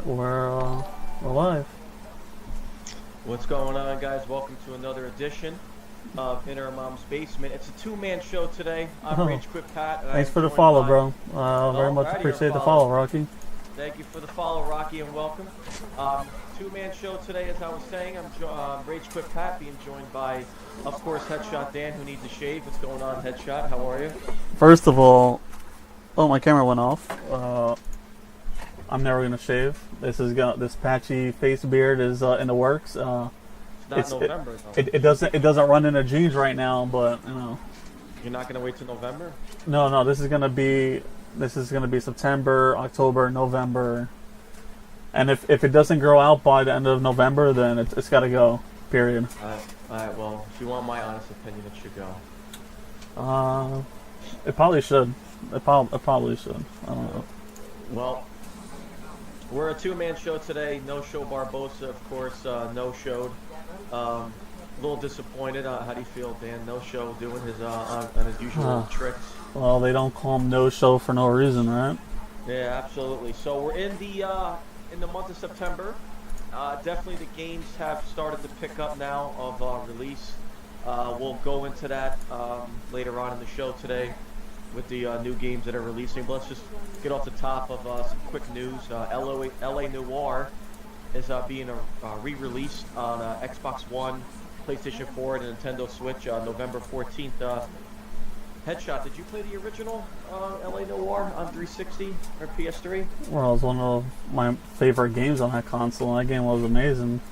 We're live. What's going on, guys? Welcome to another edition of Inner Mom's Basement. It's a two-man show today. I'm Rage Quit Pat. And Thanks I'm for the joined follow, by... bro. Very much Alrighty, appreciate the follow, Rocky. Thank you for the follow, Rocky, and welcome. Two-man show today, as I was saying. I'm Rage Quit Pat, being joined by, of course, Headshot Dan, who needs a shave. What's going on, Headshot? How are you? First of all, my camera went off. I'm never gonna shave. This patchy face beard is in the works. It's not November, though. It doesn't run into jeans right now, but you know. You're not gonna wait till November? No. This is gonna be September, October, November, and if it doesn't grow out by the end of November, then it's got to go. Period. Alright, well, if you want my honest opinion, it should go. It probably should. It probably should. I don't know. Well, we're a two-man show today. No show Barbosa, of course, no showed. A little disappointed. How do you feel, Dan? No show doing his on his usual tricks. Well, they don't call him no show for no reason, right? Yeah, absolutely. So we're in the month of September. Definitely the games have started to pick up now of release. We'll go into that later on in the show today with the new games that are releasing. But let's just get off the top of some quick news. LA Noire is being re-released on Xbox One, PlayStation 4, and Nintendo Switch November 14th. Headshot, did you play the original LA Noire on 360 or PS3? Well, it was one of my favorite games on that console, and that game was amazing.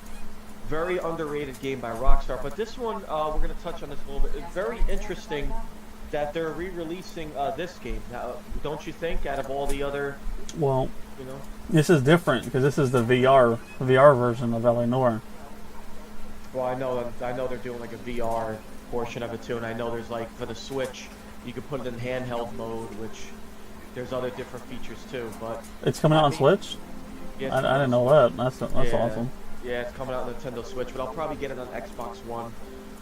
Very underrated game by Rockstar, but this one, we're going to touch on this a little bit. It's very interesting that they're re-releasing this game. Now, don't you think, out of all the other, well, this is different because this is the VR version of LA Noire. Well, I know they're doing like a VR portion of it too, and I know there's like for the Switch, you can put it in handheld mode, which there's other different features too. But it's coming out on Switch. Yeah, I didn't know that. That's awesome. Yeah, it's coming out on Nintendo Switch, but I'll probably get it on Xbox One.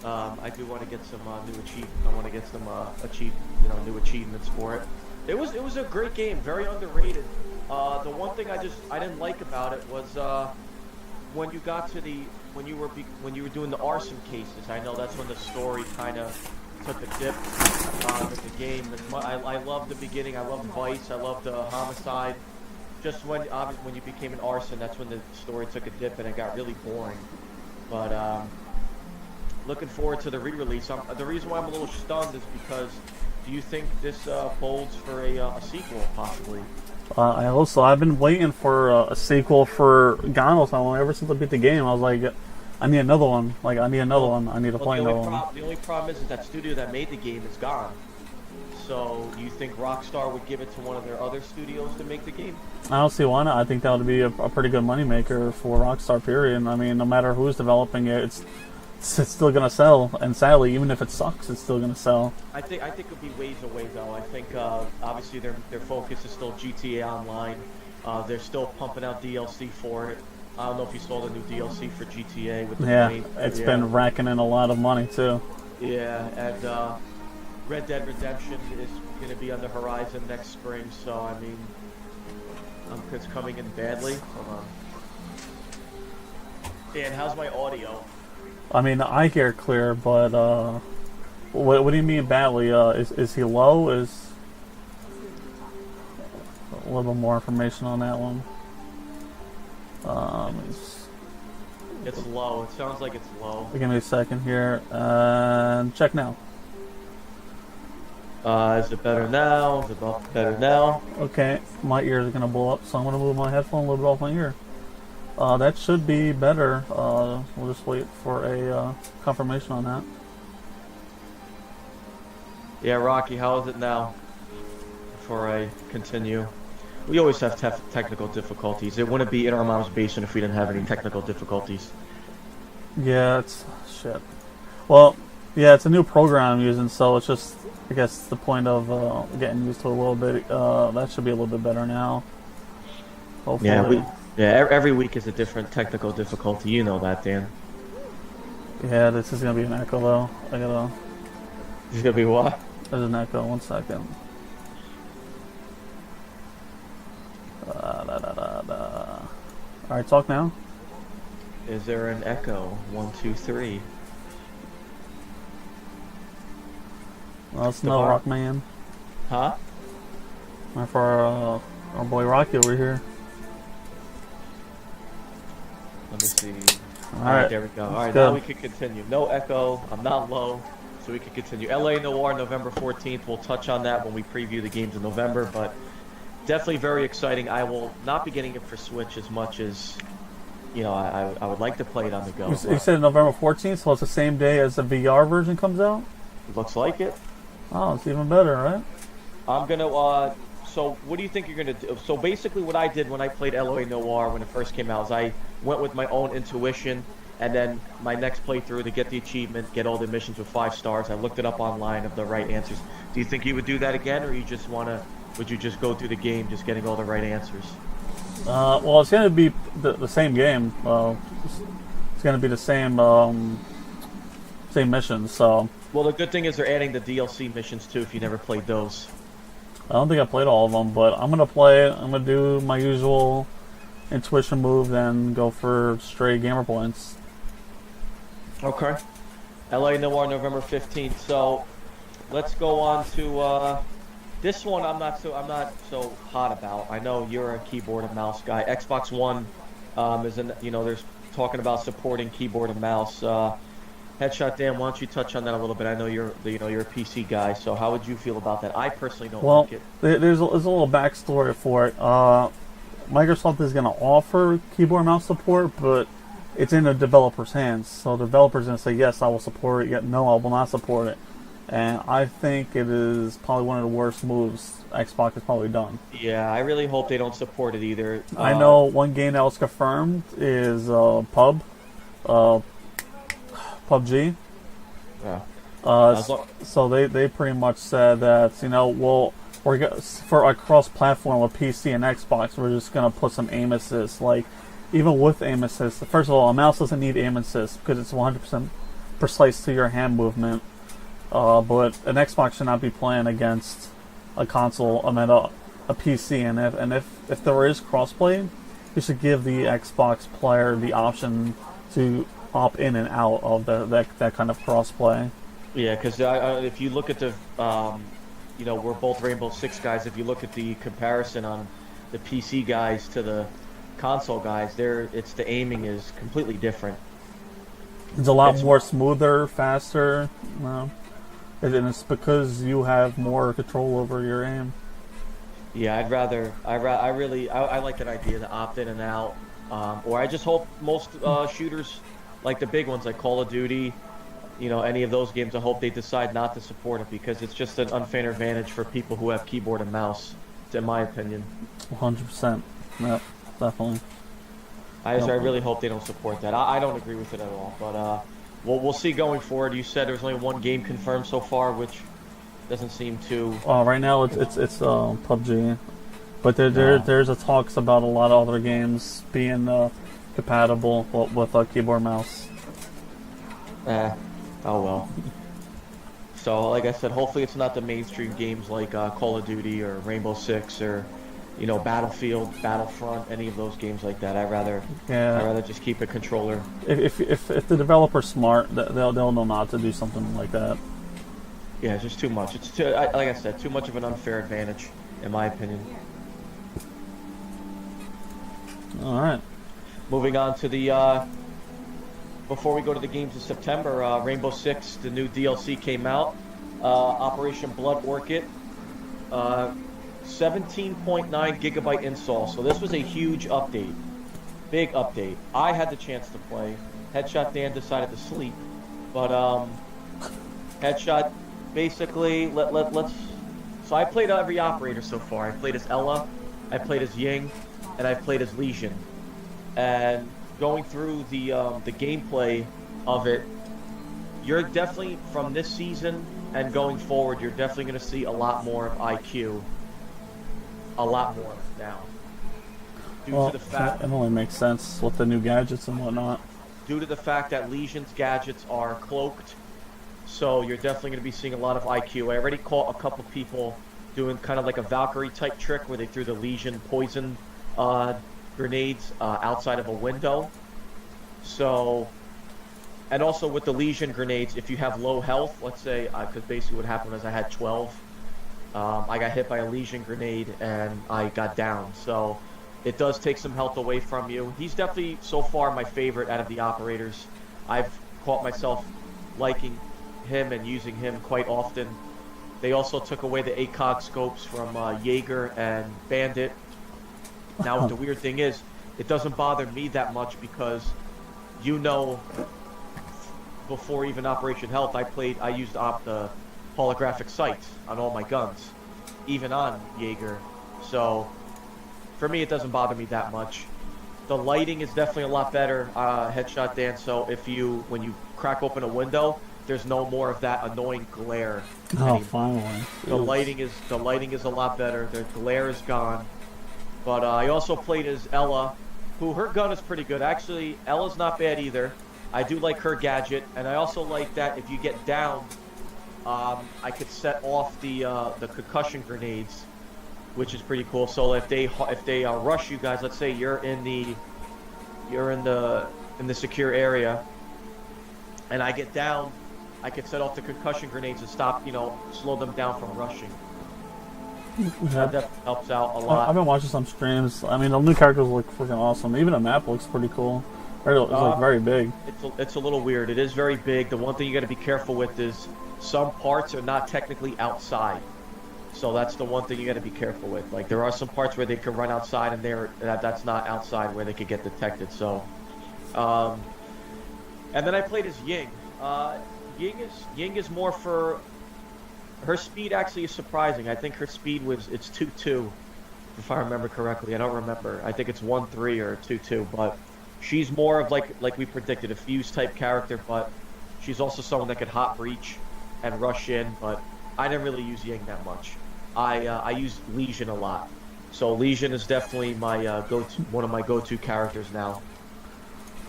I do want to get some new achievements. I want to get some new achievements for it. It was a great game, very underrated. The one thing I didn't like about it was when you got to when you were doing the arson cases. I know that's when the story kind of took a dip with the game. I loved the beginning. I loved Vice. I loved Homicide. Just when you became an arson, that's when the story took a dip and it got really boring. But looking forward to the re-release. The reason why I'm a little stunned is because, do you think this bolds for a sequel, possibly? I also I've been waiting for a sequel for Gano ever since I beat the game. I was like, I need another one. I need to play another one. The only problem is that studio that made the game is gone. So, do you think Rockstar would give it to one of their other studios to make the game? I don't see why not. I think that would be a pretty good moneymaker for Rockstar, period. I mean, no matter who's developing it, it's still going to sell. And sadly, even if it sucks, it's still going to sell. I think it'll be ways away, though. I think, obviously, their focus is still GTA Online. They're still pumping out DLC for it. I don't know if you saw the new DLC for GTA. With the it's been racking in a lot of money, too. Yeah, and Red Dead Redemption is going to be on the horizon next spring, so, I mean, it's coming in badly. Hold on. Dan, how's my audio? I mean, I hear clear, but, what do you mean badly? Is he low? Is a little more information on that one. It's low. It sounds like it's low. Give me a second here. Check now. Is it better now? Is it better now? Okay, my ears are gonna blow up, so I'm gonna move my headphone a little bit off my ear. That should be better. We'll just wait for a confirmation on that. Yeah, Rocky, how is it now? Before I continue. We always have technical difficulties. It wouldn't be in our mom's basement if we didn't have any technical difficulties. Yeah, it's shit. Well, yeah, it's a new program I'm using, so it's just, I guess, the point of getting used to it a little bit. That should be a little bit better now. Hopefully. Yeah, every week is a different technical difficulty. You know that, Dan. Yeah, this is gonna be an echo though. This is gonna be what? There's an echo. 1 second. All right, talk now. Is there an echo? 1, 2, 3. Well, it's no Devar? Rockman. Huh? Or for our boy Rocky over here. Let me see. All All right, right, there we go. All right, good. now we can continue. No echo. I'm not low, so we can continue. LA Noir, November 14th. We'll touch on that when we preview the games in November, but definitely very exciting. I will not be getting it for Switch as much as, I would like to play it on the go. You said November 14th, so it's the same day as the VR version comes out? Looks like it. Oh, it's even better, right? I'm gonna. So what do you think you're gonna do? So basically, what I did when I played LA Noir when it first came out is I went with my own intuition, and then my next playthrough to get the achievement, get all the missions with 5 stars. I looked it up online of the right answers. Do you think you would do that again, or would you just go through the game, just getting all the right answers? Well, it's going to be the same game. It's going to be the same missions. So Well, the good thing is they're adding the DLC missions too. If you never played those. I don't think I played all of them, but I'm going to play it. I'm going to do my usual intuition move, then go for straight gamer points. Okay. LA Noir, November 15th. So let's go on to this one. I'm not so hot about. I know you're a keyboard and mouse guy. Xbox One there's talking about supporting keyboard and mouse. Headshot Dan, why don't you touch on that a little bit? I know you're a PC guy, so how would you feel about that? I personally don't like it. There's a little backstory for it. Microsoft is going to offer keyboard and mouse support, but it's in the developer's hands. So the developer's going to say, yes, I will support it, yet no, I will not support it. And I think it is probably one of the worst moves Xbox has probably done. Yeah, I really hope they don't support it either. I know one game that was confirmed is PUBG. Yeah. So they pretty much said that, for a cross-platform with PC and Xbox, we're just going to put some aim assist. Like, even with aim assist, first of all, a mouse doesn't need aim assist because it's 100% precise to your hand movement. But an Xbox should not be playing against a console, a PC. And if there is crossplay, you should give the Xbox player the option to opt in and out of that kind of crossplay. Yeah, because if you look at the, we're both Rainbow Six guys. If you look at the comparison on the PC guys to the console guys, the aiming is completely different. It's a lot more smoother, faster, and it's because you have more control over your aim. Yeah, I like that idea to opt in and out, or I just hope most shooters, like the big ones like Call of Duty, any of those games, I hope they decide not to support it because it's just an unfair advantage for people who have keyboard and mouse, in my opinion. 100%. Yep, definitely. I really hope they don't support that. I don't agree with it at all, but we'll see going forward. You said there's only one game confirmed so far, which doesn't seem to. Right now it's PUBG, but there's a talks about a lot of other games being compatible with a keyboard mouse. Oh well. So, like I said, hopefully it's not the mainstream games like Call of Duty or Rainbow Six or, Battlefield, Battlefront, any of those games like that. I'd rather just keep a controller. If the developer's smart, they'll know not to do something like that. Yeah, it's just too much. It's like I said, too much of an unfair advantage, in my opinion. All right. Moving on to the. Before we go to the games in September, Rainbow Six, the new DLC came out. Operation Blood Orchid. 17.9 gigabyte install. So this was a huge update. Big update. I had the chance to play. Headshot Dan decided to sleep. But Headshot basically let's. So I played every operator so far. I played as Ella, I played as Ying, and I played as Lesion. And going through the gameplay of it, you're definitely, from this season and going forward, you're definitely going to see a lot more of IQ. A lot more now. Due to the fact it only makes sense with the new gadgets and whatnot. Due to the fact that Legion's gadgets are cloaked, so you're definitely going to be seeing a lot of IQ. I already caught a couple people doing kind of like a Valkyrie type trick where they threw the Legion poison grenades outside of a window. So, and also with the Legion grenades, if you have low health, let's say, because basically what happened was I had 12. I got hit by a Legion grenade and I got down. So it does take some health away from you. He's definitely, so far, my favorite out of the operators. I've caught myself liking him and using him quite often. They also took away the ACOG scopes from Jaeger and Bandit. Now, the weird thing is, it doesn't bother me that much because, before even Operation Health, I used the holographic sights on all my guns, even on Jaeger. So, for me, it doesn't bother me that much. The lighting is definitely a lot better, Headshot Dan. So when you crack open a window, there's no more of that annoying glare. Oh, finally. The lighting is a lot better. The glare is gone. But I also played as Ela, who her gun is pretty good. Actually, Ella's not bad either. I do like her gadget, and I also like that if you get down, I could set off the concussion grenades, which is pretty cool. So if they rush you guys, let's say you're in the secure area, and I get down, I could set off the concussion grenades and stop, slow them down from rushing. Yeah. That helps out a lot. I've been watching some streams. I mean, the new characters look freaking awesome. Even the map looks pretty cool. It's like very big. It's a little weird. It is very big. The one thing you got to be careful with is some parts are not technically outside. So that's the one thing you got to be careful with. Like there are some parts where they can run outside, and that's not outside where they could get detected. So, and then I played as Ying. Ying is more for her speed. Actually, is surprising. I think her speed it's 2-2, if I remember correctly. I don't remember. I think it's 1-3 or 2-2. But she's more of like we predicted, a fuse type character. But she's also someone that could hot breach and rush in. But I didn't really use Ying that much. I use Legion a lot. So Legion is definitely my one of my go-to characters now.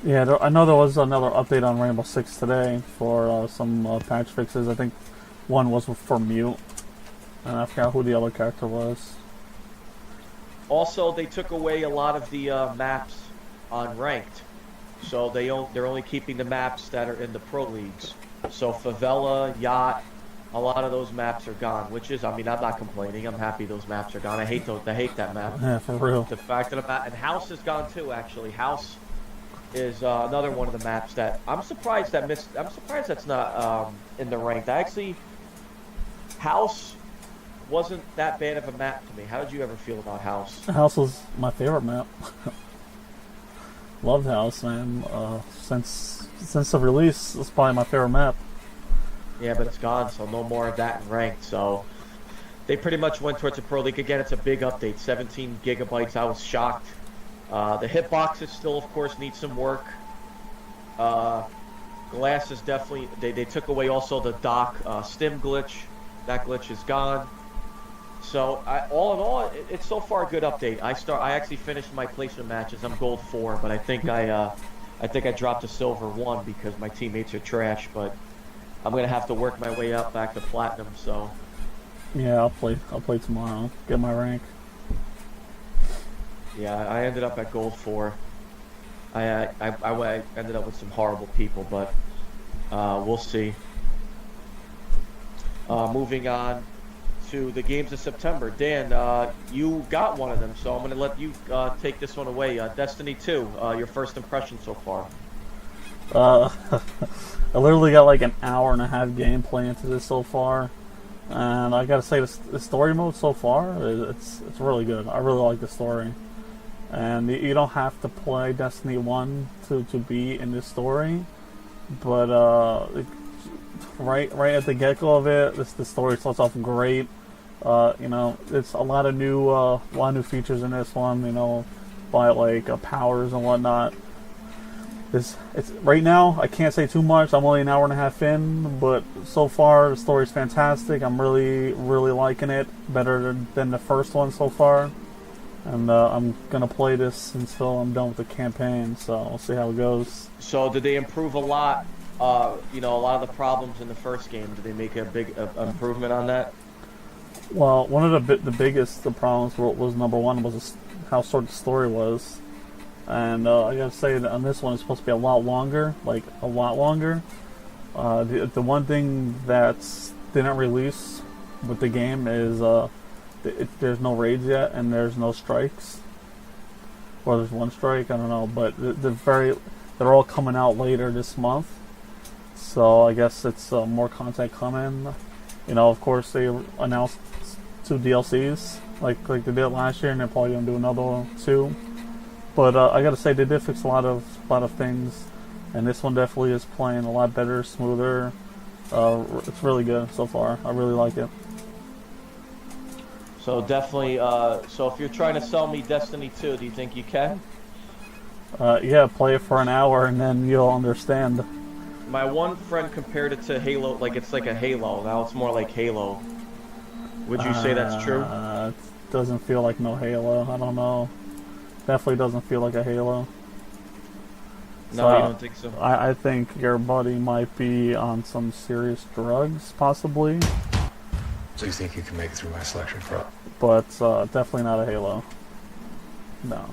Yeah, I know there was another update on Rainbow Six today for some patch fixes. I think one was for Mute, and I forgot who the other character was. Also, they took away a lot of the maps on Ranked. So they're only keeping the maps that are in the Pro Leagues. So Favela, Yacht, a lot of those maps are gone, which is, I'm not complaining. I'm happy those maps are gone. I hate that map. Yeah, for real. The fact that and House is gone too, actually. House is another one of the maps that I'm surprised that's not in the ranked. House wasn't that bad of a map to me. How did you ever feel about House? House was my favorite map. Loved House, man. Since the release, it's probably my favorite map. Yeah, but it's gone, so no more of that in ranked. So they pretty much went towards a Pro League. Again, it's a big update, 17 gigabytes. I was shocked. The hitboxes still, of course, need some work. Glass is definitely... They took away also the dock stim glitch. That glitch is gone. So, all in all, it's so far a good update. I actually finished my placement matches. I'm gold 4, but I think I dropped to silver 1 because my teammates are trash. But I'm gonna have to work my way up back to platinum. So. Yeah, I'll play tomorrow. Get my rank. Yeah, I ended up at gold 4. I ended up with some horrible people, but we'll see. Moving on to the games of September. Dan, you got one of them, so I'm going to let you take this one away. Destiny 2, your first impression so far. I literally got like an hour and a half gameplay into this so far, and I gotta say the story mode so far it's really good. I really like the story, and you don't have to play Destiny 1 to be in this story, but right at the get-go of it, the story starts off great. It's a lot of new features in this one. By like powers and whatnot. It's right now. I can't say too much. I'm only an hour and a half in, but so far the story's fantastic. I'm really liking it. Better than the first one so far, and I'm gonna play this until I'm done with the campaign. So we'll see how it goes. So did they improve a lot? A lot of the problems in the first game. Did they make a big improvement on that? Well, one of the biggest problems was number one was how short the story was. and I gotta say that on this one it's supposed to be a lot longer, like a lot longer. The one thing that didn't release with the game is there's no raids yet and there's no strikes. Or there's one strike, I don't know, but they're all coming out later this month. So I guess it's more content coming. You know, of course they announced 2 DLCs like they did last year, and they're probably gonna do another 2. But I gotta say they did fix a lot of things, and this one definitely is playing a lot better, smoother. It's really good so far. I really like it. So definitely, so if you're trying to sell me Destiny 2, do you think you can? Yeah, play it for an hour and then you'll understand. My one friend compared it to Halo, like it's like a Halo. Now it's more like Halo. Would you say that's true? It doesn't feel like no Halo. I don't know. Definitely doesn't feel like a Halo. No, So, you don't think so? I think your buddy might be on some serious drugs, possibly. So you think you can make it through my selection pro? But definitely not a Halo. No.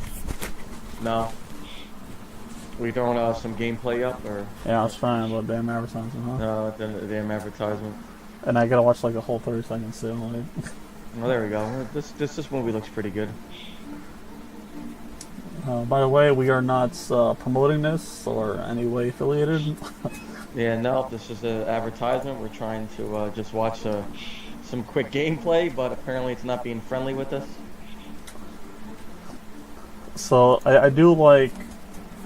No. We throwing some gameplay up, or Yeah, I was trying, but damn advertising, huh? no? The damn advertisement. And I gotta watch like a whole 30 seconds too. Like, Well, there we go. This movie looks pretty good. by the way, we are not promoting this or any way affiliated. Yeah, no, this is an advertisement. We're trying to just watch some quick gameplay, but apparently it's not being friendly with us. So I do like.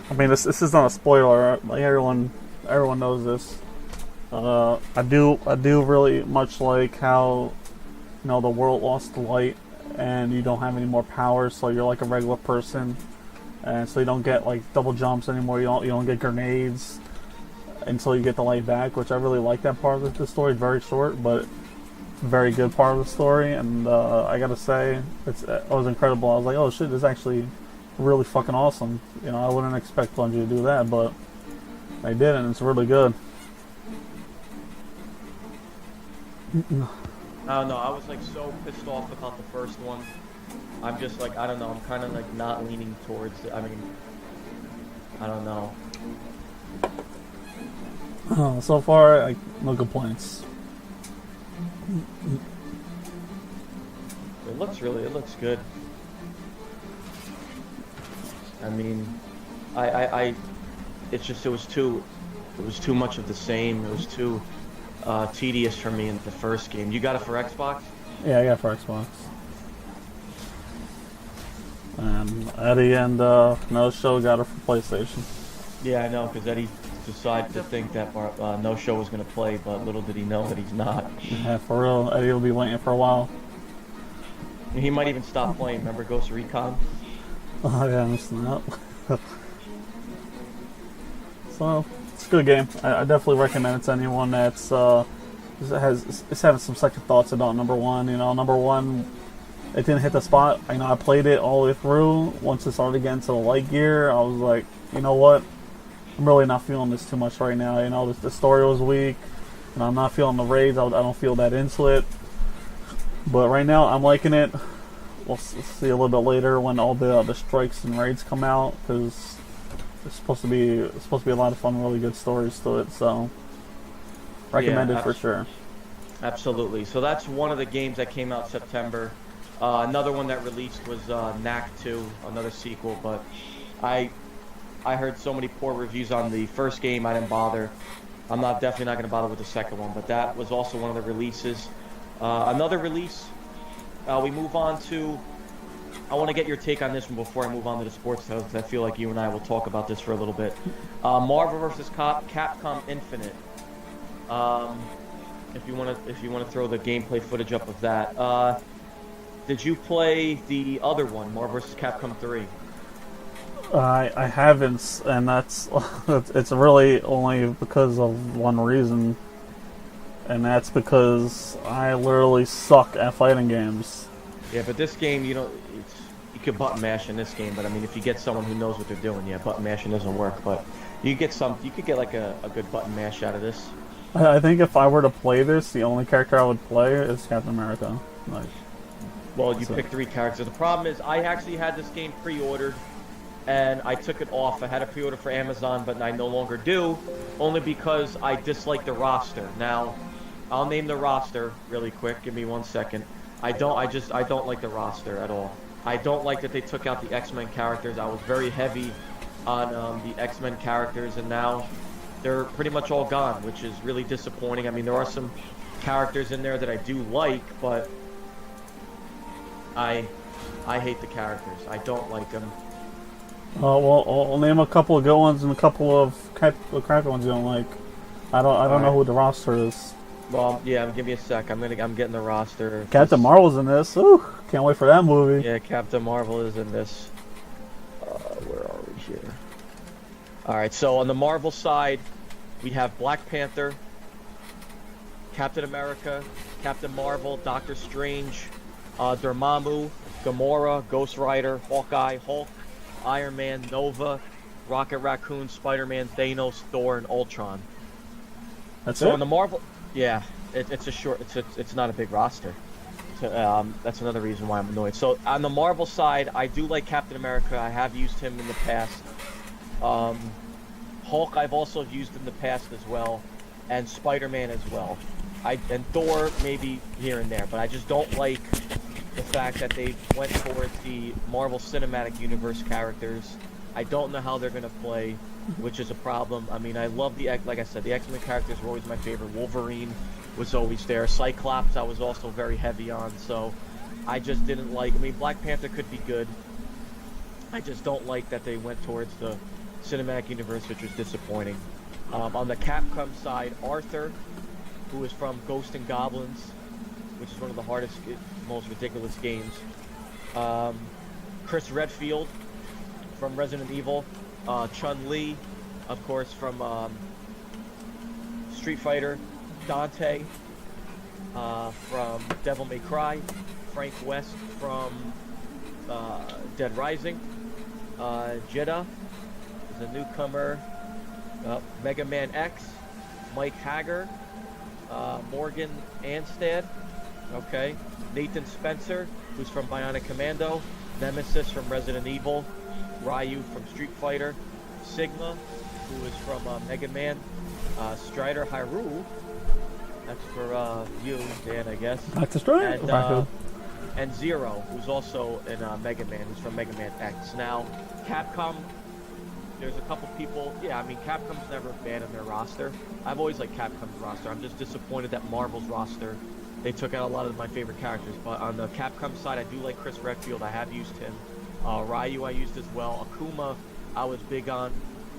I mean, this is not a spoiler. Like everyone knows this. I do really much like how, you know, the world lost the light and you don't have any more powers, so you're like a regular person, and so you don't get like double jumps anymore. You don't get grenades until you get the light back, which I really like that part of the story. It's very short, but very good part of the story, and I gotta say, it was incredible. I was like, oh shit, this is actually really fucking awesome. You know, I wouldn't expect Bungie to do that, but they did, and it's really good. I don't know. I was like so pissed off about the first one. I'm just like, I don't know. I'm kind of like not leaning towards it. I mean, I don't know. So far, no complaints. It looks good. I mean, it's just it was too much of the same. It was too tedious for me in the first game. You got it for Xbox? Yeah, I got it for Xbox. And Eddie and No Show got it for PlayStation. Yeah, I know, because Eddie decided to think that No Show was going to play, but little did he know that he's not. Yeah, for real. Eddie will be waiting for a while. He might even stop playing. Remember Ghost Recon? Oh yeah, I missed that. So it's a good game. I definitely recommend it to anyone that's is having some second thoughts about number one. You know, number one, it didn't hit the spot. You know, I played it all the way through. Once it started getting to the light gear, I was like, you know what? I'm really not feeling this too much right now. You know, the story was weak, and I'm not feeling the raids. I don't feel that into it. But right now, I'm liking it. We'll see a little bit later when all the strikes and raids come out, because it's supposed to be a lot of fun, really good stories to it. So recommended for sure. Absolutely. So that's one of the games that came out September. Another one that released was Knack 2, another sequel. But I heard so many poor reviews on the first game, I didn't bother. I'm definitely not going to bother with the second one. But that was also one of the releases. Another release. We move on to. I want to get your take on this one before I move on to the sports titles, because I feel like you and I will talk about this for a little bit. Marvel vs. Capcom Infinite. If you want to throw the gameplay footage up of that. Did you play the other one, Marvel vs. Capcom 3? I haven't, and that's it's really only because of one reason. And that's because I literally suck at fighting games. Yeah, but this game, you could button mash in this game, but I mean, if you get someone who knows what they're doing, yeah, button mashing doesn't work. But you could get like a good button mash out of this. I think if I were to play this, the only character I would play is Captain America. Well, you picked 3 characters. The problem is, I actually had this game pre-ordered, and I took it off. I had a pre-order for Amazon, but I no longer do, only because I dislike the roster. Now, I'll name the roster really quick. Give me 1 second. I don't like the roster at all. I don't like that they took out the X-Men characters. I was very heavy on the X-Men characters, and now they're pretty much all gone, which is really disappointing. I mean, there are some characters in there that I do like, but I hate the characters. I don't like them. Well, I'll name a couple of good ones and a couple of crappy ones you don't like. I don't know who the roster is. Well, yeah, give me a sec. I'm getting the roster. Captain Marvel's in this. Ooh, can't wait for that movie. Yeah, Captain Marvel is in this. Where are we here? Alright, so on the Marvel side, we have Black Panther, Captain America, Captain Marvel, Doctor Strange, Dormammu, Gamora, Ghost Rider, Hawkeye, Hulk, Iron Man, Nova, Rocket Raccoon, Spider-Man, Thanos, Thor, and Ultron. That's so it? on the Marvel, yeah, it's not a big roster. So, that's another reason why I'm annoyed. So on the Marvel side, I do like Captain America. I have used him in the past. Hulk I've also used in the past as well, and Spider-Man as well. And Thor maybe here and there, but I just don't like the fact that they went towards the Marvel Cinematic Universe characters. I don't know how they're going to play, which is a problem. I mean, I love like I said, the X-Men characters were always my favorite. Wolverine was always there. Cyclops I was also very heavy on, so I just didn't like. I mean, Black Panther could be good. I just don't like that they went towards the Cinematic Universe, which was disappointing. On the Capcom side, Arthur, who is from Ghosts and Goblins, which is one of the hardest, most ridiculous games. Chris Redfield from Resident Evil. Chun-Li, of course, from Street Fighter. Dante from Devil May Cry. Frank West from Dead Rising. Jeddah is a newcomer. Mega Man X. Mike Hager. Morgan Anstad. Okay. Nathan Spencer, who's from Bionic Commando. Nemesis from Resident Evil. Ryu from Street Fighter. Sigma, who is from Mega Man. Strider Hyrule. That's for you, Dan, I guess. That's a strike. And Zero, who's also in Mega Man, who's from Mega Man X. Now, Capcom, there's a couple people. Yeah, I mean, Capcom's never abandoned their roster. I've always liked Capcom's roster. I'm just disappointed that Marvel's roster, they took out a lot of my favorite characters. But on the Capcom side, I do like Chris Redfield. I have used him. Ryu I used as well. Akuma I was big on,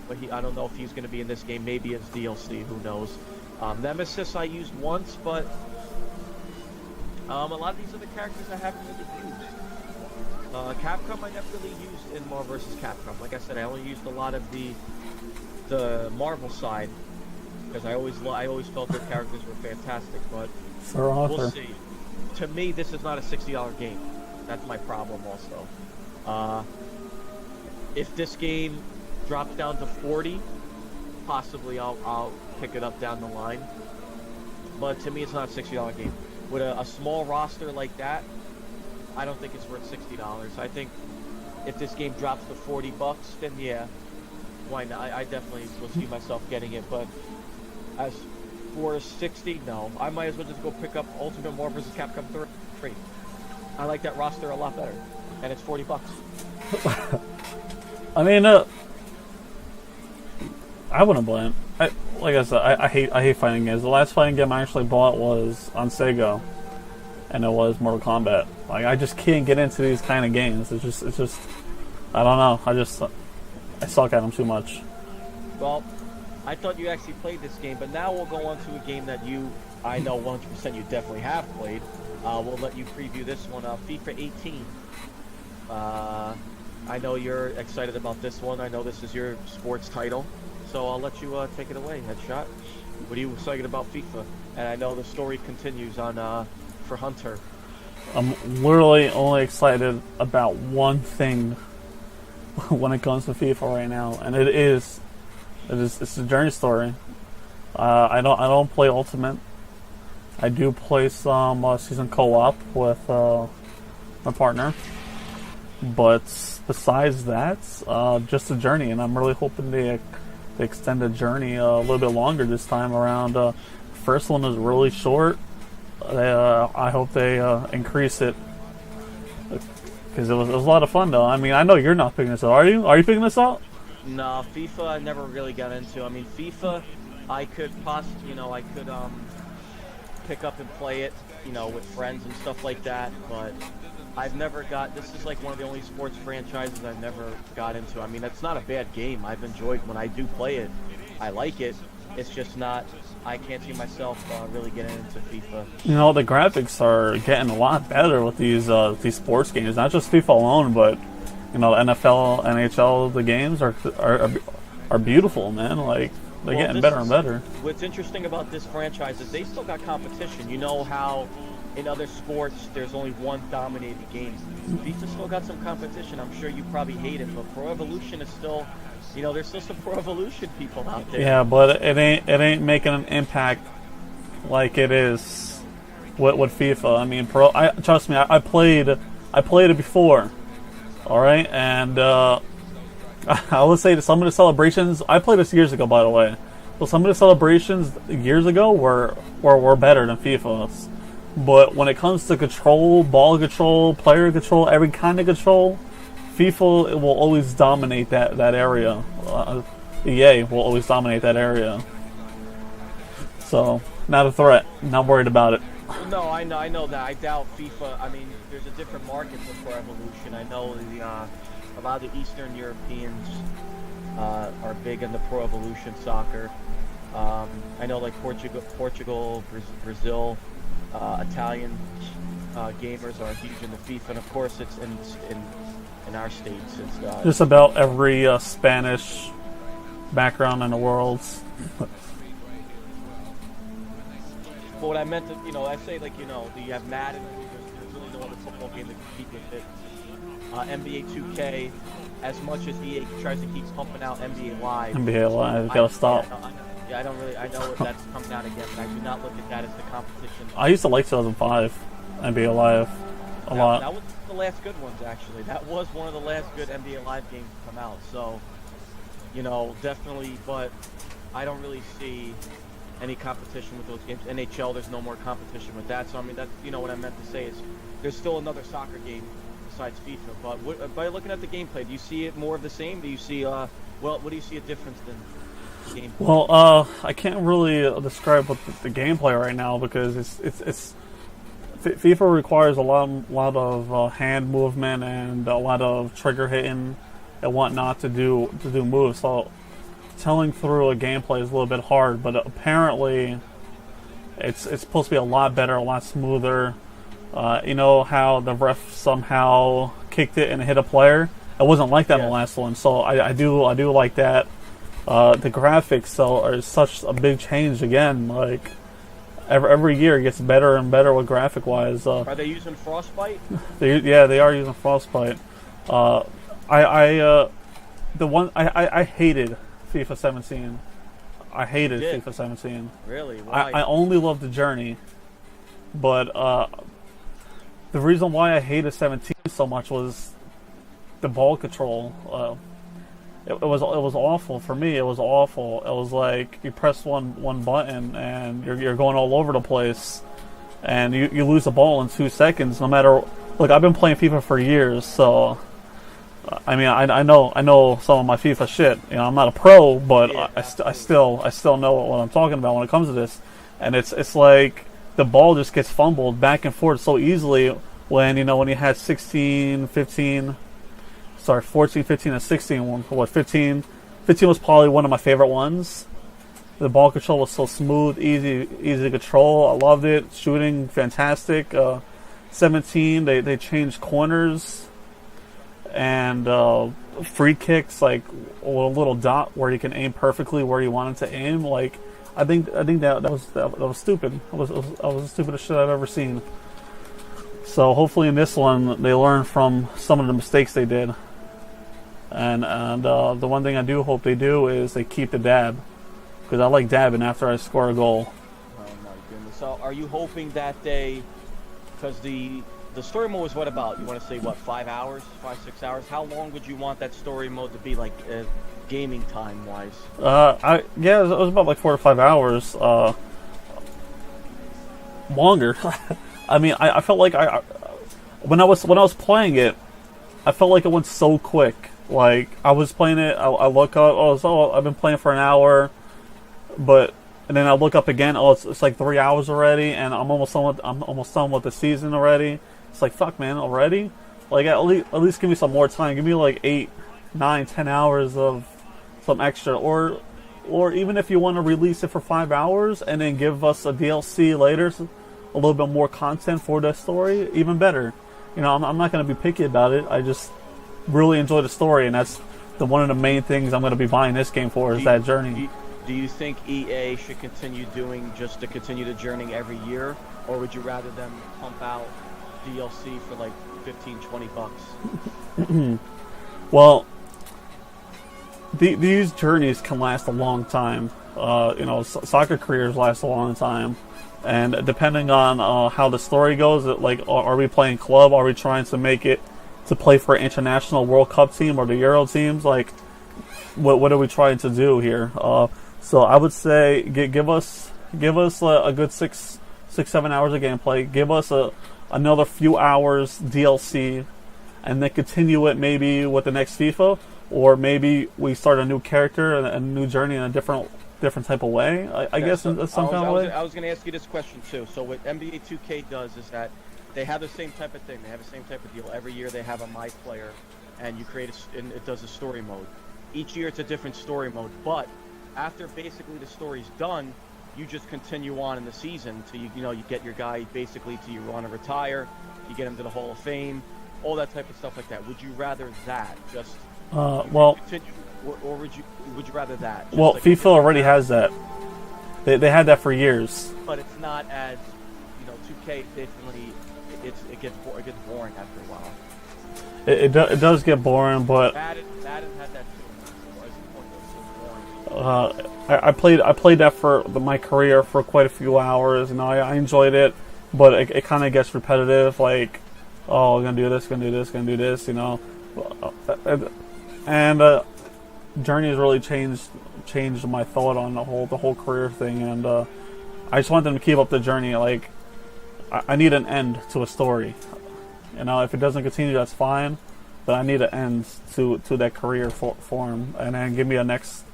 but I don't know if he's going to be in this game. Maybe it's DLC. Who knows? Nemesis I used once, but a lot of these other characters I haven't really used. Capcom I never really used in Marvel vs. Capcom. Like I said, I only used a lot of the Marvel side because I always felt their characters were fantastic. But we'll see. To me, this is not a $60 game. That's my problem also. If this game drops down to 40, possibly I'll pick it up down the line. But to me, it's not a $60 game. With a small roster like that, I don't think it's worth $60. I think if this game drops to $40, then yeah, why not? I definitely will see myself getting it. But as for 60, no. I might as well just go pick up Ultimate Marvel vs. Capcom 3. I like that roster a lot better, and it's $40. I mean, I wouldn't blame. Like I said, I hate fighting games. The last fighting game I actually bought was on Sega, and it was Mortal Kombat. Like, I just can't get into these kind of games. It's just, I don't know. I suck at them too much. Well, I thought you actually played this game, but now we'll go on to a game that I know 100% you definitely have played. We'll let you preview this one, FIFA 18. I know you're excited about this one. I know this is your sports title. So I'll let you take it away, Headshot. What are you excited about FIFA? And I know the story continues on for Hunter. I'm literally only excited about one thing when it comes to FIFA right now, and it's a journey story. I don't play Ultimate. I do play some season co-op with my partner, But besides that, just a journey, and I'm really hoping they extend the journey a little bit longer this time around. First one was really short. I hope they increase it because it was a lot of fun though. I mean, I know you're not picking this up. Are you? Are you picking this up? No, FIFA I never really got into. I mean, FIFA, I could pick up and play it, with friends and stuff like that. But I've never got. This is like one of the only sports franchises I've never got into. I mean, it's not a bad game. I've enjoyed when I do play it. I like it. It's just not. I can't see myself really getting into FIFA. The graphics are getting a lot better with these sports games. Not just FIFA alone, but the NFL, NHL, the games are beautiful, man. Like they're getting better and better. What's interesting about this franchise is they still got competition. You know how in other sports there's only one dominated game. FIFA still got some competition. I'm sure you probably hate it, but Pro Evolution is still. There's still some Pro Evolution people out there. Yeah, but it ain't making an impact like it is with FIFA. I mean, trust me, I played it before. All right, and I would say that some of the celebrations I played this years ago, by the way. So some of the celebrations years ago were better than FIFA's. But when it comes to control, ball control, player control, every kind of control, FIFA will always dominate that area. EA will always dominate that area. So, not a threat. Not worried about it. No, I know that. I doubt FIFA. I mean, there's a different market for Pro Evolution. I know a lot of the Eastern Europeans are big into Pro Evolution soccer. I know like Portugal, Brazil, Italian gamers are huge into FIFA, and of course it's in our states. It's just about every Spanish background in the world. But what I meant to, I say like, you have Madden, there's really no other football game that can compete with it. NBA 2K, as much as EA tries to keep pumping out NBA Live. NBA Live, gotta stop. I know that's coming out again, but I do not look at that as the competition. I used to like 2005 NBA Live a lot. That was the last good ones, actually. That was one of the last good NBA Live games to come out. So, definitely, but I don't really see any competition with those games. NHL, there's no more competition with that. So, I mean, that's, what I meant to say is there's still another soccer game besides FIFA. But by looking at the gameplay, do you see it more of the same? Do you see, what do you see a difference in the gameplay? Well, I can't really describe what the gameplay right now because it's FIFA requires a lot of hand movement and a lot of trigger hitting and whatnot to do moves. So telling through a gameplay is a little bit hard, but apparently it's supposed to be a lot better, a lot smoother. You know how the ref somehow kicked it and hit a player? It wasn't like that in the last one, so I do like that. The graphics are such a big change again. Like every year it gets better and better with graphic wise. Are they using Frostbite? They are using Frostbite. I hated FIFA 17. I hated FIFA 17. Really? Why? I only loved the journey, but the reason why I hated 17 so much was the ball control. It was awful for me. It was awful. It was like you press one button and you're going all over the place, and you lose the ball in 2 seconds. No matter, look, I've been playing FIFA for years, so I mean I know some of my FIFA shit. I'm not a pro, but I still know what I'm talking about when it comes to this. And it's like the ball just gets fumbled back and forth so easily when you had 14, 15, and 16. 15 was probably one of my favorite ones. The ball control was so smooth, easy to control. I loved it. Shooting, fantastic. 17, they changed corners and free kicks, like a little dot where you can aim perfectly where you wanted to aim. Like I think that was stupid. That was the stupidest shit I've ever seen. So hopefully in this one they learn from some of the mistakes they did. And the one thing I do hope they do is they keep the dab, because I like dabbing after I score a goal. Oh my goodness! So are you hoping that because the the story mode is what about? You want to say what, 5 hours, 6 hours? How long would you want that story mode to be, like gaming time wise? It was about like 4 to 5 hours. Longer. I mean, I felt like when I was playing it, I felt like it went so quick. Like I was playing it, I look up, I've been playing for an hour, and then I look up again, it's like 3 hours already, and I'm almost done with the season already. It's like, fuck, man, already? Like at least give me some more time. Give me like 8, 9, 10 hours of some extra, or even if you want to release it for 5 hours and then give us a DLC later, a little bit more content for the story, even better. You know, I'm not going to be picky about it. I just really enjoy the story, and that's one of the main things I'm going to be buying this game for, is that journey. Do you think EA should continue continue the journey every year, or would you rather them pump out DLC for like $15-20? Well, these journeys can last a long time. Soccer careers last a long time, and depending on how the story goes, like, are we playing club? Are we trying to make it to play for an international World Cup team or the Euro teams? Like, what are we trying to do here? So I would say give us a good 6-7 hours of gameplay. Give us another few hours DLC, and then continue it maybe with the next FIFA, or maybe we start a new character and a new journey in a different type of way. I guess in some kind of way. I was going to ask you this question too. So what NBA 2K does is that they have the same type of thing. They have the same type of deal. Every year they have a My Player, and you create and it does a story mode. Each year it's a different story mode, but after basically the story's done, you just continue on in the season till you get your guy basically till you want to retire, you get him to the Hall of Fame, all that type of stuff like that. Would you rather that just continue, or would you rather that? Well, like FIFA already has that. They had that for years. But it's not as 2K definitely it gets boring after a while. It does get boring, but Madden had that too. I played that for my career for quite a few hours, and I enjoyed it, but it kind of gets repetitive. Like, we're gonna do this, gonna do this, and Journey has really changed my thought on the whole career thing, and I just want them to keep up the journey. Like, I need an end to a story. If it doesn't continue, that's fine, but I need an end to that career for him, and then give me a next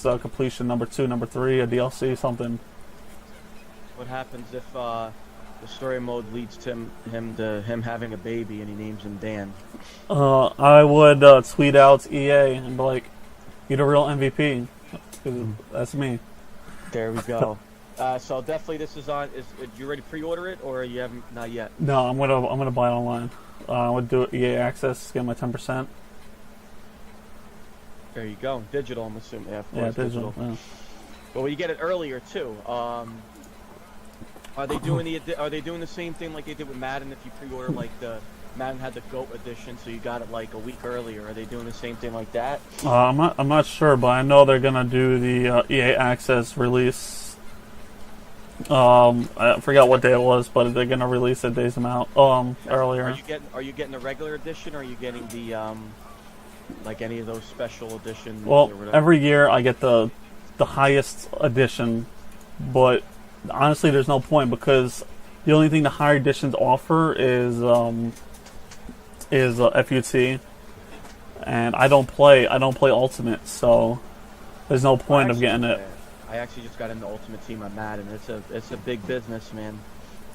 completion, number 2, number 3, a DLC, something. What happens if the story mode leads to him having a baby and he names him Dan? I would tweet out EA and be like, "You're the real MVP." That's me. There we go. So definitely, this is on. Is you ready to pre-order it, or you haven't? Not yet. No, I'm gonna buy it online. I would do EA Access, get my 10%. There you go. Digital, I'm assuming. Yeah, of course, yeah, digital. Yeah. Well, you get it earlier too. Are they doing the same thing like they did with Madden? If you pre-order, like the Madden had the GOAT edition, so you got it like a week earlier. Are they doing the same thing like that? I'm not sure, but I know they're gonna do the EA Access release. I forgot what day it was, but they're gonna release it days out earlier. Are you getting the regular edition, or are you getting the like any of those special editions? Well, every year I get the highest edition, but honestly, there's no point, because the only thing the higher editions offer is FUT, and I don't play Ultimate, so there's no point of getting it. I actually just got into Ultimate Team on Madden. It's a big business, man.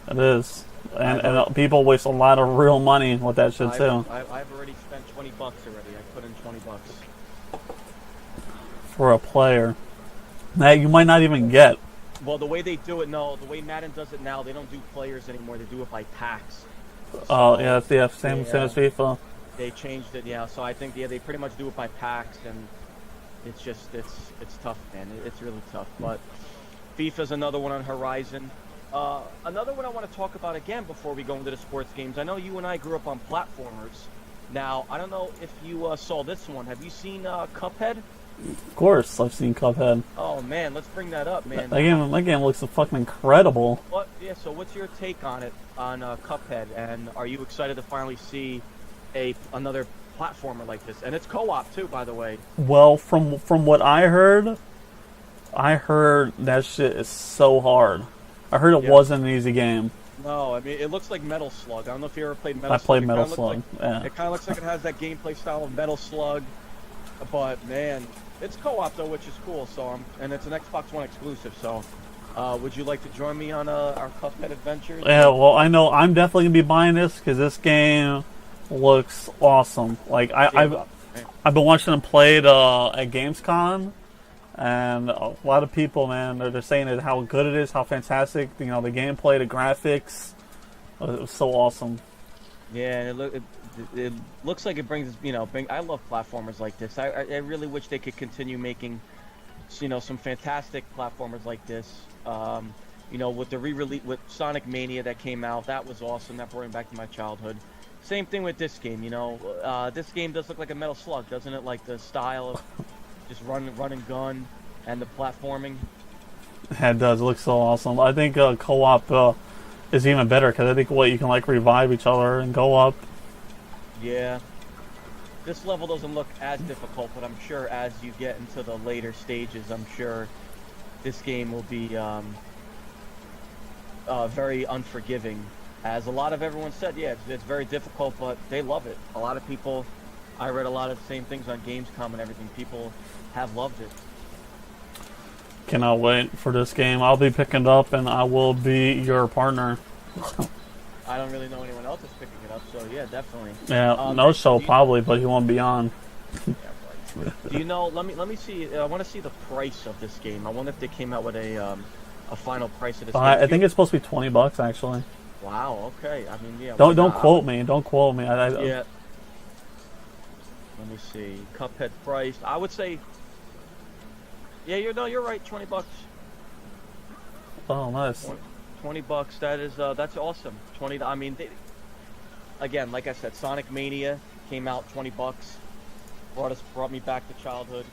It is, and people waste a lot of real money with that shit too. I've already spent $20 already. I put in $20 for a player that you might not even get. Well, the way they do it, the way Madden does it now, they don't do players anymore. They do it by packs. Oh, yeah, it's the same as FIFA. They changed it, yeah. So I think they pretty much do it by packs, and it's just it's tough, man. It's really tough. But FIFA's another one on horizon. Another one I want to talk about again before we go into the sports games. I know you and I grew up on platformers. Now, I don't know if you saw this one. Have you seen Cuphead? Of course, I've seen Cuphead. Oh man, let's bring that up, man. That game looks fucking incredible. What? Yeah. So, what's your take on it, on Cuphead? And are you excited to finally see another platformer like this? And it's co-op too, by the way. Well, from what I heard that shit is so hard. I heard it wasn't an easy game. No, I mean it looks like Metal Slug. I don't know if you ever played Metal Slug. I played Metal Slug. Yeah. It kind of looks like it has that gameplay style of Metal Slug, but man, it's co-op though, which is cool. So and it's an Xbox One exclusive. So, would you like to join me on our Cuphead adventures? Yeah. Well, I know I'm definitely gonna be buying this because this game looks awesome. Like I've been watching them play it at Gamescom. And a lot of people, man, they're saying it, how good it is, how fantastic, the gameplay, the graphics. It was so awesome. Yeah, it looks like it brings, I love platformers like this. I really wish they could continue making, some fantastic platformers like this. With the re-release, with Sonic Mania that came out, that was awesome. That brought me back to my childhood. Same thing with this game, this game does look like a Metal Slug, doesn't it? Like the style of just run and gun, and the platforming. It does. It looks so awesome. I think co-op is even better because I think you can revive each other and go up. Yeah. This level doesn't look as difficult, but I'm sure as you get into the later stages, I'm sure this game will be very unforgiving. As a lot of everyone said, yeah, it's very difficult, but they love it. A lot of people. I read a lot of the same things on Gamescom and everything. People have loved it. Cannot wait for this game. I'll be picking it up, and I will be your partner. I don't really know anyone else is picking it up, so yeah, definitely. Yeah, no show probably, but he won't be on. Yeah, right. Do you know? Let me see. I want to see the price of this game. I wonder if they came out with a final price of this game. I think it's supposed to be $20 actually. Wow. Okay. I mean, yeah. Don't quote me. Don't quote me. Yeah. Let me see. Cuphead price. I would say. Yeah, you're right. $20. Oh, nice. $20. That is that's awesome. I mean, again, like I said, Sonic Mania came out $20. Brought me back to childhood.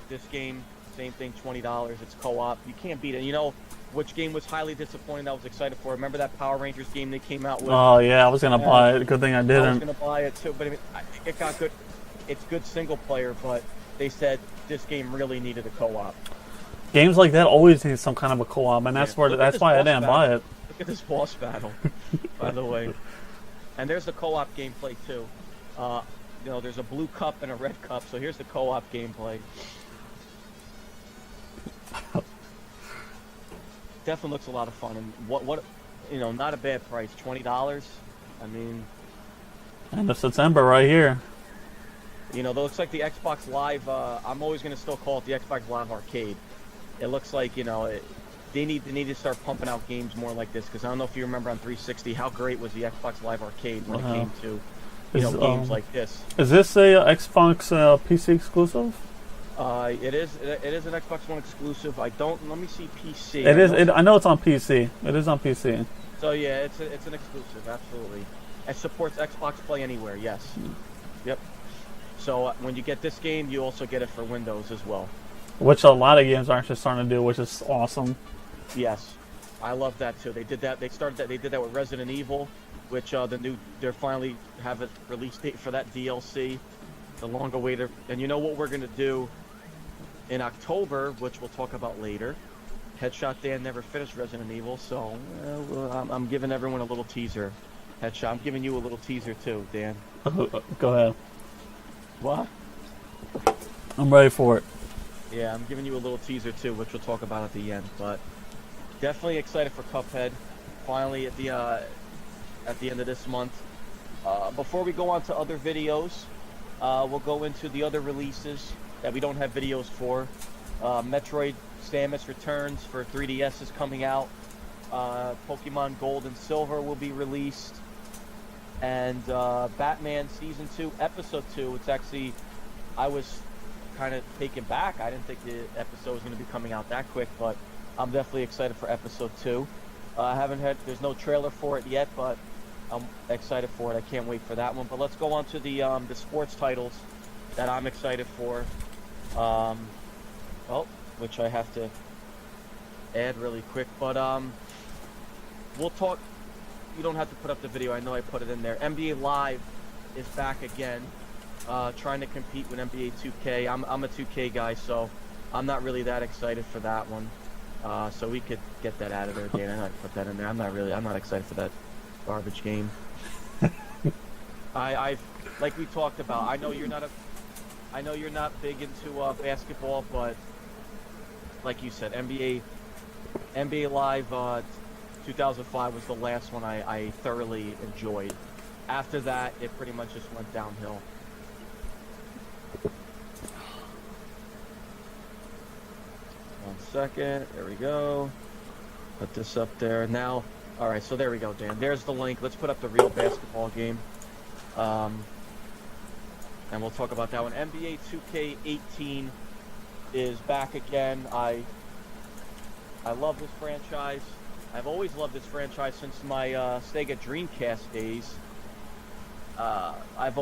This game, same thing, $20. It's co-op. You can't beat it. You know which game was highly disappointing? I was excited for. Remember that Power Rangers game they came out with? Oh yeah, I was gonna buy it. Good thing I didn't. I was gonna buy it too, but I mean, it got good. It's good single player, but they said this game really needed a co-op. Games like that always need some kind of a co-op, and that's why I didn't buy it. Look at this boss battle, by the way. And there's the co-op gameplay too. There's a blue cup and a red cup, so here's the co-op gameplay. Definitely looks a lot of fun, and not a bad price, $20. I mean, end of September, right here. That looks like the Xbox Live. I'm always gonna still call it the Xbox Live Arcade. It looks like they need to start pumping out games more like this, because I don't know if you remember on 360 how great was the Xbox Live Arcade when it came to games like this. Is this a Xbox PC exclusive? It is an Xbox One exclusive. Let me see PC. I know it's on PC. It is on PC. So yeah, it's an exclusive, absolutely. It supports Xbox Play Anywhere. Yes. Yep. So when you get this game, you also get it for Windows as well. Which a lot of games are actually starting to do, which is awesome. Yes, I love that too. They did that. They did that with Resident Evil, which they finally have a release date for that DLC, the longer waiter. And you know what we're gonna do in October, which we'll talk about later. Headshot Dan never finished Resident Evil, so I'm giving everyone a little teaser. Headshot, I'm giving you a little teaser too, Dan. Go ahead. What? I'm ready for it. Yeah, I'm giving you a little teaser too, which we'll talk about at the end. But definitely excited for Cuphead. Finally at the end of this month. Before we go on to other videos, we'll go into the other releases that we don't have videos for. Metroid Samus Returns for 3DS is coming out. Pokemon Gold and Silver will be released. And Batman Season 2, Episode 2. It's actually, I was kind of taken back. I didn't think the episode was going to be coming out that quick, but I'm definitely excited for Episode 2. There's no trailer for it yet, but I'm excited for it. I can't wait for that one. But let's go on to the sports titles that I'm excited for. Well, which I have to add really quick. But we'll talk. You don't have to put up the video. I know I put it in there. NBA Live is back again, trying to compete with NBA 2K. I'm a 2K guy, so I'm not really that excited for that one. So we could get that out of there, Dan. I put that in there. I'm not excited for that garbage game. I've like we talked about. I know you're not big into basketball, but like you said, NBA Live 2005 was the last one I thoroughly enjoyed. After that, it pretty much just went downhill. One second. There we go. Put this up there. Now, all right, so there we go, Dan. There's the link. Let's put up the real basketball game. And we'll talk about that one. NBA 2K18 is back again. I love this franchise. I've always loved this franchise since my Sega Dreamcast days. I've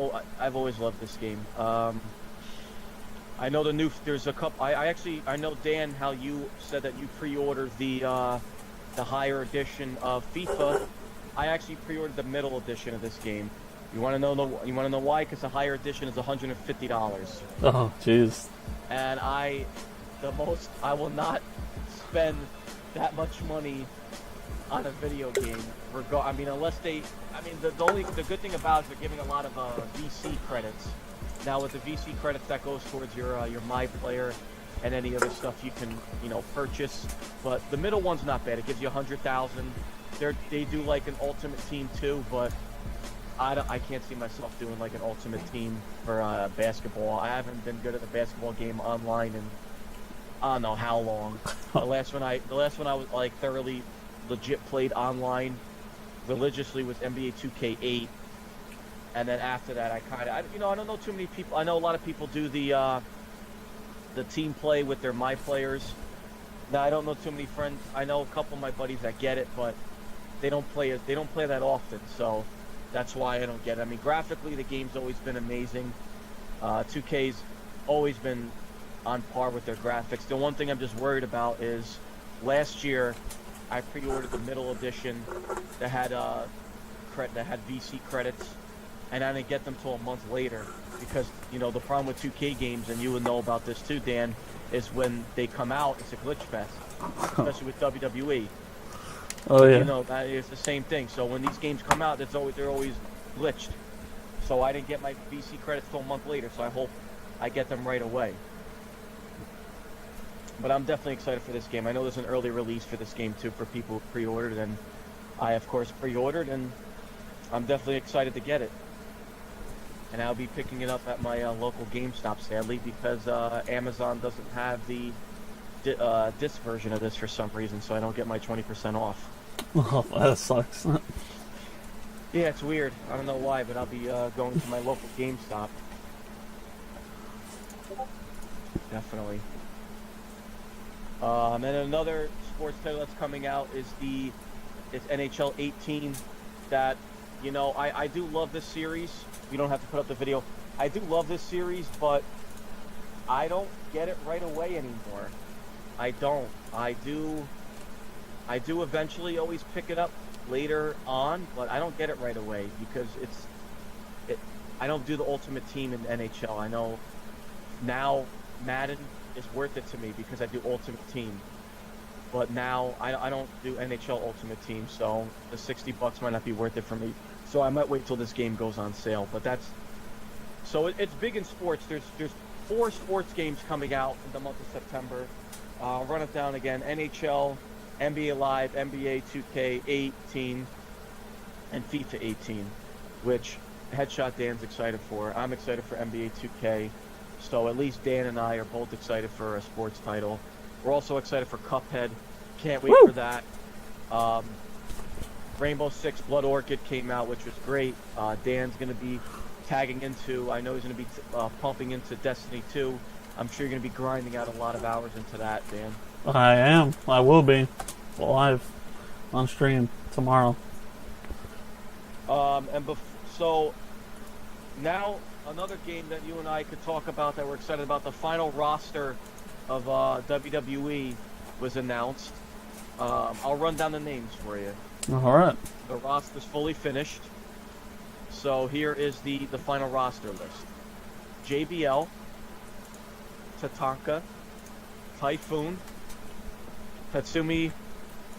always loved this game. I know there's a couple. I know, Dan, how you said that you pre-ordered the higher edition of FIFA. I actually pre-ordered the middle edition of this game. You want to know why? Because the higher edition is $150. Oh, jeez. And I will not spend that much money on a video game. Unless the good thing about it is they're giving a lot of VC credits. Now with the VC credits, that goes towards your My Player and any other stuff you can purchase. But the middle one's not bad. It gives you 100,000. They do like an Ultimate Team too, but I can't see myself doing like an Ultimate Team for basketball. I haven't been good at the basketball game online in I don't know how long. The last one I was like thoroughly legit played online religiously was NBA 2K8, and then after that I don't know too many people. I know a lot of people do the team play with their My Players. Now I don't know too many friends. I know a couple of my buddies that get it, but they don't play it. They don't play that often, so that's why I don't get it. I mean, graphically the game's always been amazing. 2K's always been on par with their graphics. The one thing I'm just worried about is last year I pre-ordered the middle edition that had VC credits, and I didn't get them till a month later because the problem with 2K games, and you would know about this too, Dan, is when they come out, it's a glitch fest, especially with WWE. Oh yeah. That is the same thing. So when these games come out, they're always glitched. So I didn't get my VC credits till a month later. So I hope I get them right away. But I'm definitely excited for this game. I know there's an early release for this game too for people who pre-ordered, and I of course pre-ordered, and I'm definitely excited to get it. And I'll be picking it up at my local GameStop, sadly, because Amazon doesn't have the disc version of this for some reason, so I don't get my 20% off. Oh, that sucks. Yeah, it's weird. I don't know why, but I'll be going to my local GameStop. Definitely. And another sports title that's coming out is NHL 18. That I do love this series. You don't have to put up the video. I do love this series, but I don't get it right away anymore. I don't. I do eventually always pick it up later on, but I don't get it right away because I don't do the Ultimate Team in NHL. I know now Madden is worth it to me because I do Ultimate Team, but now I don't do NHL Ultimate Team, so the $60 might not be worth it for me. So I might wait till this game goes on sale. But it's big in sports. There's 4 sports games coming out in the month of September. I'll run it down again: NHL, NBA Live, NBA 2K18, and FIFA 18, which Headshot Dan's excited for. I'm excited for NBA 2K. So at least Dan and I are both excited for a sports title. We're also excited for Cuphead. Can't wait for that. Rainbow Six Blood Orchid came out, which was great. Dan's going to be tagging into, I know he's going to be pumping into Destiny 2. I'm sure you're going to be grinding out a lot of hours into that, Dan. I am. I will be live on stream tomorrow. So now another game that you and I could talk about that we're excited about. The final roster of WWE was announced. I'll run down the names for you. All right. The roster's fully finished. So here is the final roster list. JBL, Tatanka, Typhoon, Tatsumi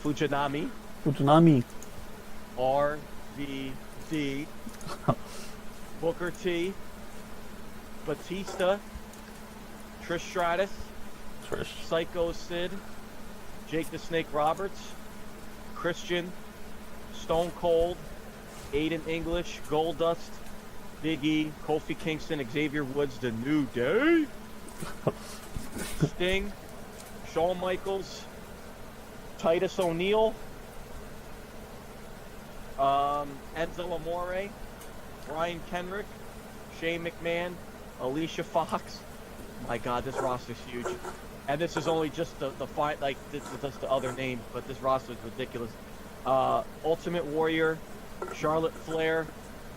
Fujinami, RVD, Booker T, Batista, Trish Stratus, Psycho Sid, Jake the Snake Roberts, Christian, Stone Cold, Aiden English, Goldust, Big E, Kofi Kingston, Xavier Woods, The New Day, Sting, Shawn Michaels, Titus O'Neil, Enzo Amore, Brian Kenrick, Shane McMahon, Alicia Fox. My God, this roster's huge. And this is only just the other names, but this roster is ridiculous. Ultimate Warrior, Charlotte Flair,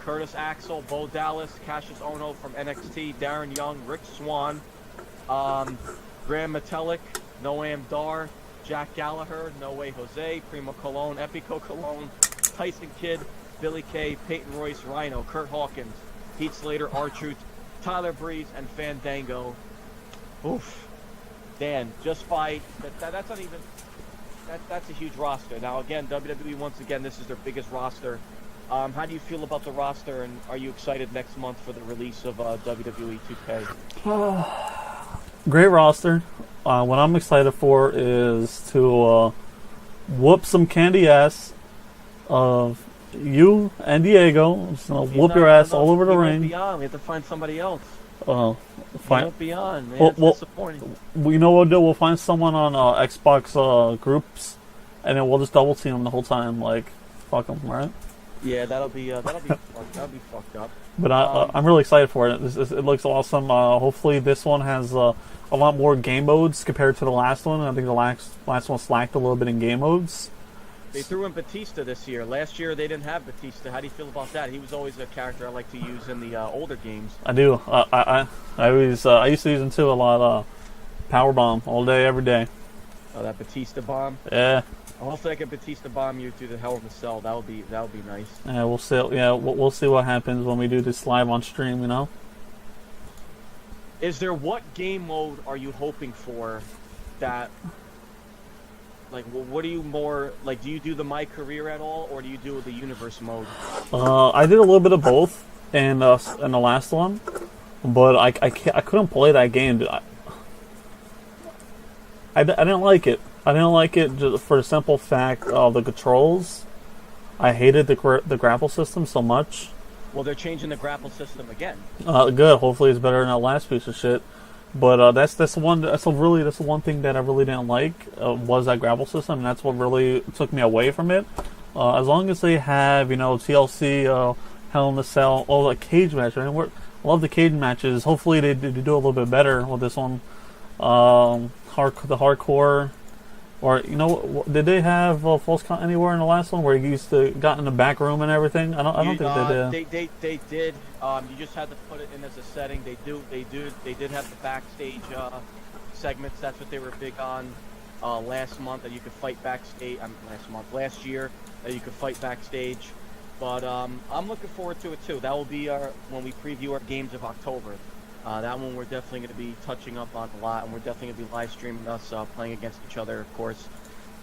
Curtis Axel, Bo Dallas, Cassius Ohno from NXT, Darren Young, Rick Swan, Graham Metalik, Noam Dar, Jack Gallagher, No Way Jose, Primo Colon, Epico Colon, Tyson Kidd, Billy Kay, Peyton Royce, Rhino, Kurt Hawkins, Heath Slater, R-Truth, Tyler Breeze, and Fandango. Oof. Dan, just by that's not even that's a huge roster. Now again, WWE once again, this is their biggest roster. How do you feel about the roster, and are you excited next month for the release of WWE 2K? Great roster. What I'm excited for is to whoop some candy ass of you and Diego. Just gonna whoop your ass all over the ring. We have to find somebody else. Fine. Won't be on, man. It's disappointing. We know what we'll do. We'll find someone on Xbox groups, and then we'll just double team them the whole time. Like, fuck them, right? Yeah, that'll be fucked up. But I'm really excited for it. It looks awesome. Hopefully, this one has a lot more game modes compared to the last one. I think the last one slacked a little bit in game modes. They threw in Batista this year. Last year they didn't have Batista. How do you feel about that? He was always a character I like to use in the older games. I do. I used to use him too a lot. Power bomb all day, every day. Oh, that Batista bomb. Yeah. Hopefully I can Batista bomb you through the Hell in a Cell. That would be nice. Yeah, we'll see. Yeah, we'll see what happens when we do this live on stream. You know. Is there what game mode are you hoping for? That. Like, what are you more like? Do you do the My Career at all, or do you do the Universe mode? I did a little bit of both in the last one, but I couldn't play that game. I didn't like it. I didn't like it just for the simple fact of the controls. I hated the grapple system so much. Well, they're changing the grapple system again. Good. Hopefully, it's better than that last piece of shit. But that's the one thing that I really didn't like was that grapple system, and that's what really took me away from it. As long as they have, TLC, Hell in a Cell, all the cage matches. I love the cage matches. Hopefully they do a little bit better with this one. The hardcore, or did they have False Count Anywhere in the last one where you used to got in the back room and everything? I don't think they did. They did. You just had to put it in as a setting. They did have the backstage segments. That's what they were big on last month. That you could fight backstage. Last year, that you could fight backstage. But I'm looking forward to it too. That will be when we preview our games of October. That one we're definitely going to be touching up on a lot, and we're definitely going to be live streaming us playing against each other, of course.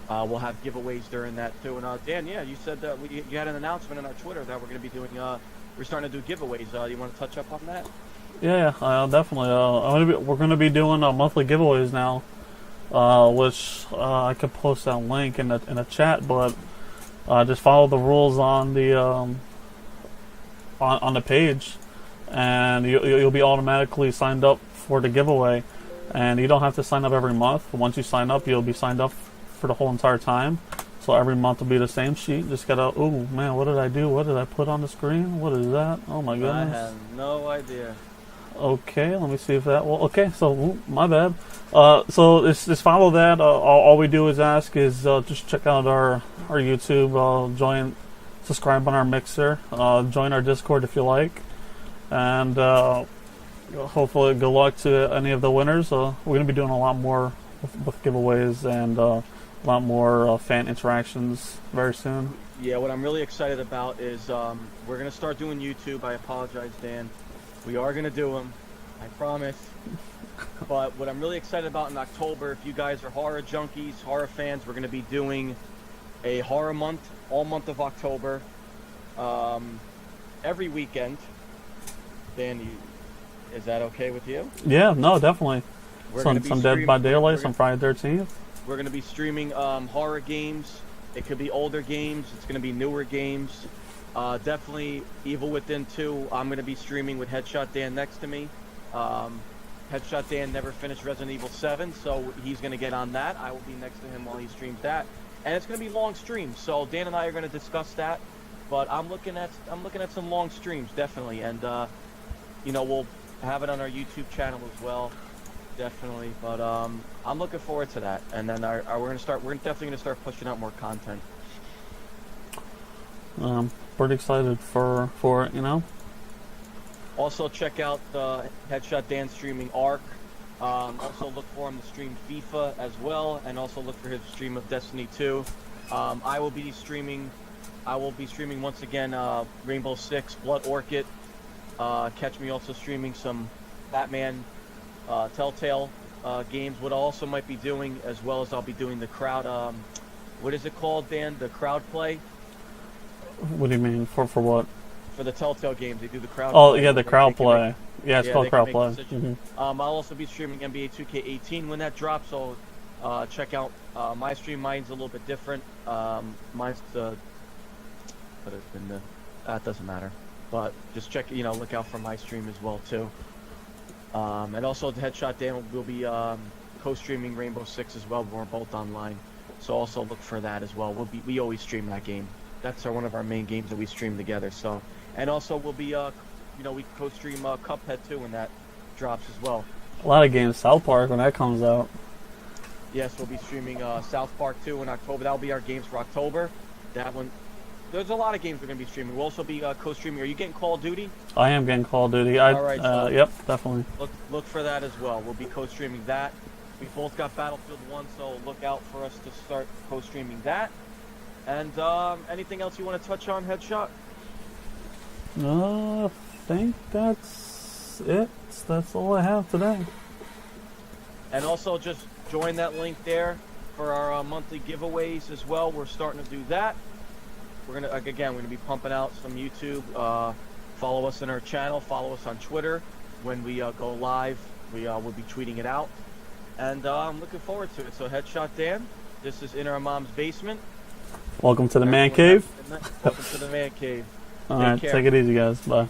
We'll have giveaways during that too. And Dan, yeah, you said that you had an announcement on our Twitter that we're going to be doing. We're starting to do giveaways. You want to touch up on that? Yeah, definitely. We're going to be doing monthly giveaways now, which I could post that link in the chat. But just follow the rules on the on the page, and you'll be automatically signed up for the giveaway. And you don't have to sign up every month. But once you sign up, you'll be signed up for the whole entire time. So every month will be the same sheet. Just gotta, oh man, what did I do? What did I put on the screen? What is that? Oh my goodness. I have no idea. Okay, let me see if that, okay, so, my bad. So just follow that. All we do is ask is just check out our YouTube, subscribe on our Mixer, join our Discord if you like, and hopefully good luck to any of the winners. We're going to be doing a lot more with giveaways and a lot more fan interactions very soon. Yeah, what I'm really excited about is we're going to start doing YouTube. I apologize, Dan. We are going to do them. I promise. But what I'm really excited about in October, if you guys are horror junkies, horror fans, we're going to be doing a horror month, all month of October, every weekend. Dan, is that okay with you? Yeah, no, definitely. We're gonna be Some Dead by streaming- Daylight, we're some Friday 13th. We're going to be streaming horror games. It could be older games. It's going to be newer games. Definitely Evil Within 2. I'm going to be streaming with Headshot Dan next to me. Headshot Dan never finished Resident Evil 7, so he's going to get on that. I will be next to him while he streams that. And it's going to be long streams, so Dan and I are going to discuss that. But I'm looking at some long streams, definitely. And, we'll have it on our YouTube channel as well. Definitely, but I'm looking forward to that, and then we're definitely gonna start pushing out more content. Pretty excited for it. Also, check out the Headshot Dan streaming Ark. Also, look for him to stream FIFA as well, and also look for his stream of Destiny 2. I will be streaming once again Rainbow Six, Blood Orchid. Catch me also streaming some Batman. Telltale games. What I also might be doing, as well as I'll be doing the crowd. What is it called, Dan? The crowd play What do you mean? For what? for the Telltale games. They do the crowd. Oh, play yeah, the where crowd they can make- play. Yeah, it's yeah, called they can crowd make play. decisions. I'll also be streaming NBA 2K18 when that drops. So check out my stream. Mine's a little bit different. Mine's the. But it's been the. That doesn't matter. But just check. Look out for my stream as well too. And also, the Headshot Dan will be co-streaming Rainbow Six as well. We're both online, so also look for that as well. We always stream that game. That's one of our main games that we stream together. So, and also we'll be we co-stream Cuphead too when that drops as well. A lot of games. South Park when that comes out. Yes, we'll be streaming South Park 2 in October. That'll be our games for October. That one. There's a lot of games we're gonna be streaming. We'll also be co-streaming. Are you getting Call of Duty? I am getting Call of Duty. Alright, so- Yep, definitely. Look for that as well. We'll be co-streaming that. We both got Battlefield 1, so look out for us to start co-streaming that. And anything else you want to touch on, Headshot? I think that's it. That's all I have today. And also just join that link there for our monthly giveaways as well. We're starting to do that. We're gonna be pumping out some YouTube. Follow us on our channel. Follow us on Twitter. When we go live, we'll be tweeting it out. And I'm looking forward to it. So Headshot Dan, this is In Our Mom's Basement. Welcome to the Man Cave. Welcome to the Man Cave. All right, care. take it easy, guys. Bye.